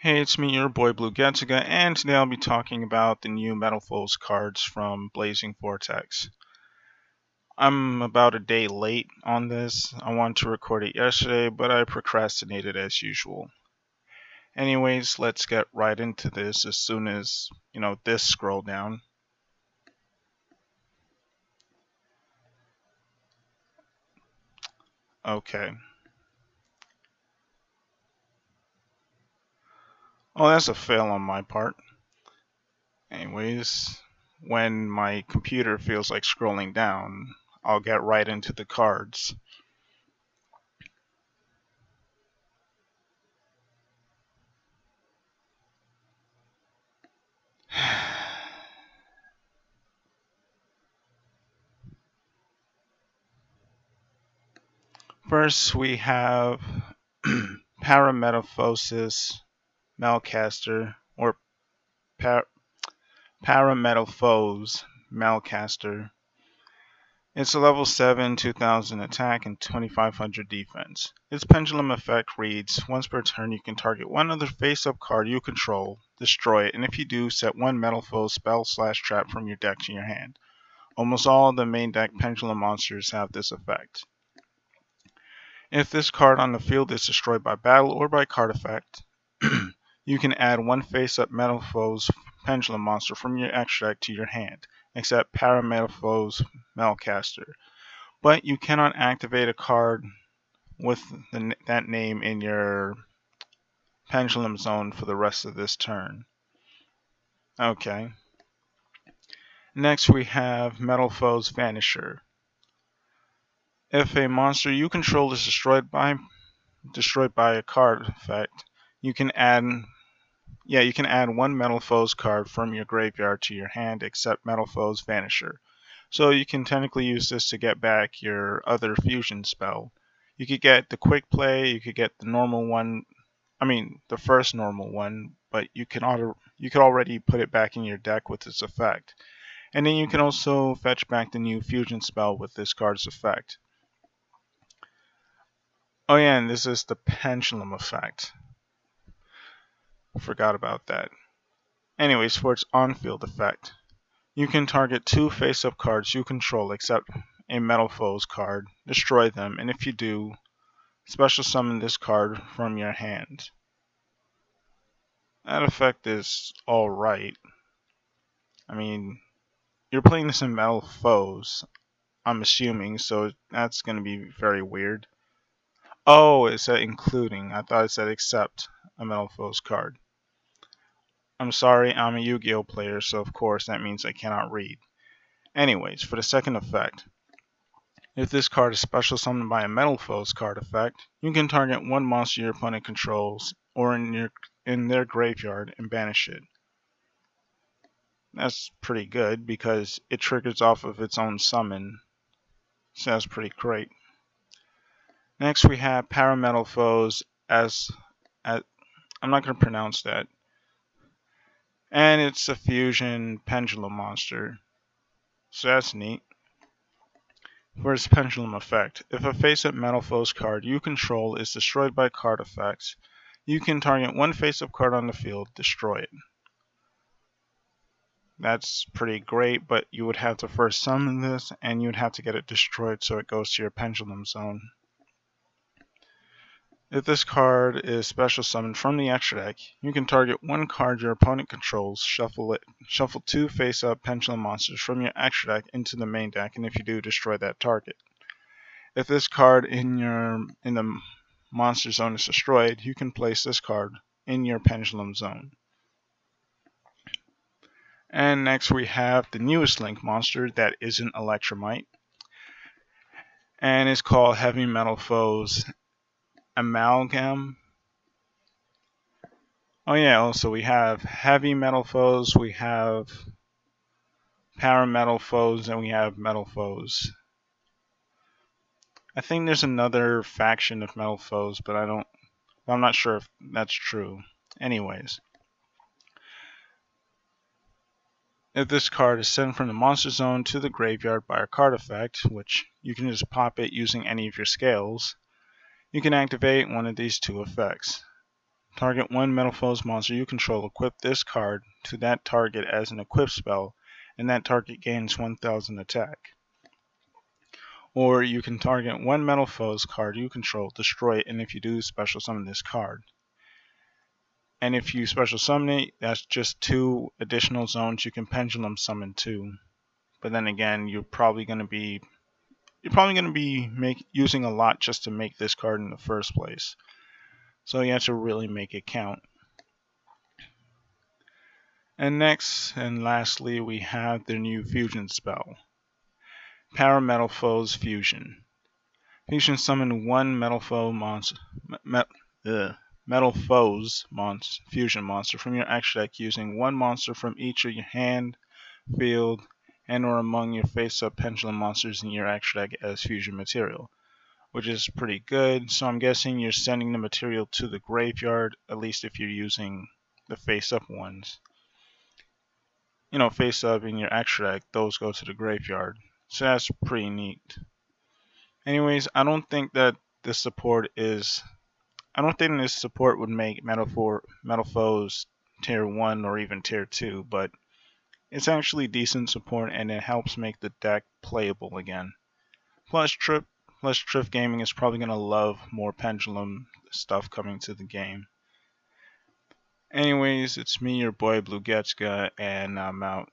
Hey, it's me, your boy Blue Getsuga, and today I'll be talking about the new Metalfoes cards from Blazing Vortex. I'm about a day late on this. I wanted to record it yesterday, but I procrastinated as usual. Anyways, let's get right into this as soon as, this scroll down. Okay. Oh, that's a fail on my part. Anyways, when my computer feels like scrolling down, I'll get right into the cards. First, we have Parametalfoes Malcaster, or par- Parametalfoes Malcaster. It's a level 7, 2000 attack, and 2500 defense. Its pendulum effect reads, once per turn you can target one other face-up card you control, destroy it, and if you do, set one Metalfoes spell/trap from your deck to your hand. Almost all of the main deck pendulum monsters have this effect. If this card on the field is destroyed by battle or by card effect, you can add one face-up Metalfoes pendulum monster from your extra deck to your hand, except Parametalfoes Malcaster. But you cannot activate a card with that name in your pendulum zone for the rest of this turn. Okay. Next we have Metalfoes Vanisher. If a monster you control is destroyed by a card effect, you can add one Metalfoes card from your graveyard to your hand except Metalfoes Vanisher. So you can technically use this to get back your other fusion spell. You could get the quick play, you could get the normal one, the first normal one, but you could already put it back in your deck with its effect. And then you can also fetch back the new fusion spell with this card's effect. Oh yeah, and this is the pendulum effect. Forgot about that. Anyways, for its on-field effect, you can target two face-up cards you control except a Metalfoes card, destroy them, and if you do, special summon this card from your hand. That effect is alright. You're playing this in Metalfoes, I'm assuming, so that's going to be very weird. Oh, it said including. I thought it said except a Metalfoes card. I'm sorry, I'm a Yu-Gi-Oh player, so of course that means I cannot read. Anyways, for the second effect, if this card is special summoned by a Metalfoes card effect, you can target one monster your opponent controls or in their graveyard and banish it. That's pretty good because it triggers off of its own summon, so that's pretty great. Next we have Parametalfoes as I'm not going to pronounce that. And it's a fusion pendulum monster, so that's neat. For its pendulum effect, if a face-up Metalfoes card you control is destroyed by card effects, you can target one face-up card on the field, destroy it. That's pretty great, but you would have to first summon this, and you would have to get it destroyed so it goes to your pendulum zone. If this card is special summoned from the extra deck, you can target one card your opponent controls, shuffle two face-up pendulum monsters from your extra deck into the main deck, and if you do, destroy that target. If this card in the monster zone is destroyed, you can place this card in your pendulum zone. And next we have the newest Link monster that isn't Electromite, and it's called Heavy Metalfoes Amalgam. Oh yeah, also we have Heavy Metalfoes, we have Parametalfoes, and we have Metalfoes. I think there's another faction of Metalfoes, but I'm not sure if that's true. Anyways, if this card is sent from the monster zone to the graveyard by a card effect, which you can just pop it using any of your scales, you can activate one of these two effects. Target one Metalfoes monster you control, equip this card to that target as an equip spell, and that target gains 1000 attack. Or you can target one Metalfoes card you control, destroy it, and if you do, special summon this card. And if you special summon it, that's just 2 additional zones you can pendulum summon to. But then again, you're probably going to be using a lot just to make this card in the first place. So you have to really make it count. And next and lastly, we have the new fusion spell, Metalfoes Fusion. Fusion summon one Metalfoes fusion monster from your extra deck using one monster from each of your hand, field, and or among your face-up pendulum monsters in your extra deck as fusion material, which is pretty good. So I'm guessing you're sending the material to the graveyard, at least if you're using the face-up ones. Face up in your extra deck, those go to the graveyard. So that's pretty neat. Anyways, I don't think this support would make Metalfoes tier 1 or even tier 2, but it's actually decent support and it helps make the deck playable again. Plus Triff Gaming is probably going to love more pendulum stuff coming to the game. Anyways, it's me, your boy Blue Getsuga, and I'm out.